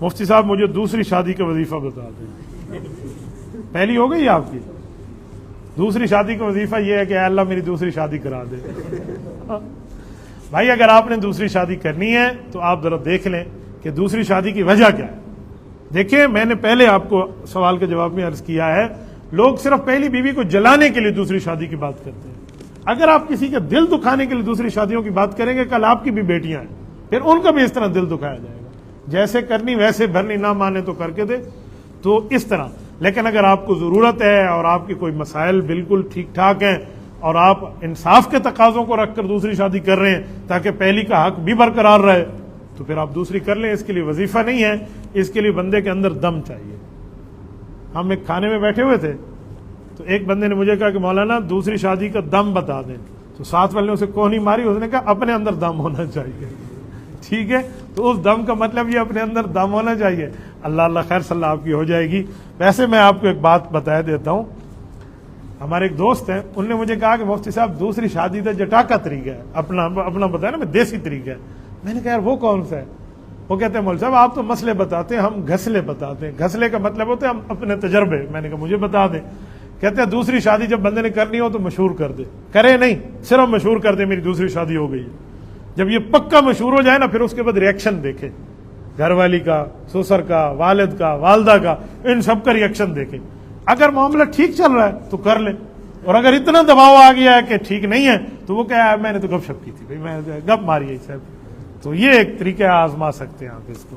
مفتی صاحب مجھے دوسری شادی کا وظیفہ بتا دیں. پہلی ہو گئی آپ کی, دوسری شادی کا وظیفہ یہ ہے کہ اے اللہ میری دوسری شادی کرا دے. بھائی اگر آپ نے دوسری شادی کرنی ہے تو آپ ذرا دیکھ لیں کہ دوسری شادی کی وجہ کیا ہے. دیکھیں میں نے پہلے آپ کو سوال کے جواب میں عرض کیا ہے, لوگ صرف پہلی بیوی کو جلانے کے لیے دوسری شادی کی بات کرتے ہیں. اگر آپ کسی کا دل دکھانے کے لیے دوسری شادیوں کی بات کریں گے, کل آپ کی بھی بیٹیاں ہیں, پھر ان کا بھی اس طرح دل دکھایا جائے گا. جیسے کرنی ویسے بھرنی, نہ مانے تو کر کے دے, تو اس طرح. لیکن اگر آپ کو ضرورت ہے اور آپ کے کوئی مسائل بالکل ٹھیک ٹھاک ہیں اور آپ انصاف کے تقاضوں کو رکھ کر دوسری شادی کر رہے ہیں تاکہ پہلی کا حق بھی برقرار رہے, تو پھر آپ دوسری کر لیں. اس کے لیے وظیفہ نہیں ہے, اس کے لیے بندے کے اندر دم چاہیے. ہم ایک کھانے میں بیٹھے ہوئے تھے تو ایک بندے نے مجھے کہا کہ مولانا دوسری شادی کا دم بتا دیں. تو ساتھ والے نے اسے کوہنی ماری, اس نے کہا اپنے اندر دم ہونا چاہیے. ٹھیک ہے, تو اس دم کا مطلب یہ اپنے اندر دم ہونا چاہیے. اللہ خیر صلی اللہ آپ کی ہو جائے گی. ویسے میں آپ کو ایک بات بتا دیتا ہوں, ہمارے ایک دوست ہیں, انہوں نے مجھے کہا کہ مفتی صاحب دوسری شادی کا جٹا کا طریقہ ہے, اپنا بتایا نا, میں دیسی طریقہ ہے. میں نے کہا یار وہ کون سا ہے؟ وہ کہتے ہیں مول صاحب آپ تو مسئلے بتاتے ہیں, ہم گھسلے بتاتے ہیں. گھسلے کا مطلب ہوتا ہے ہم اپنے تجربے. میں نے کہا مجھے بتا دیں. کہتے ہیں دوسری شادی جب بندے نے کرنی ہو تو مشہور کر دے, کرے نہیں, صرف مشہور کر دے میری دوسری شادی ہو گئی ہے. جب یہ پکا مشہور ہو جائے نا, پھر اس کے بعد ریئیکشن دیکھے, گھر والی کا, سسر کا, والد کا, والدہ کا, ان سب کا ریئیکشن دیکھے. اگر معاملہ ٹھیک چل رہا ہے تو کر لے, اور اگر اتنا دباؤ آ گیا ہے کہ ٹھیک نہیں ہے تو وہ کہا میں نے تو گپ شپ کی تھی, بھائی میں گپ ماری ہے صاحب. تو یہ ایک طریقہ آزما سکتے ہیں آپ اس کو.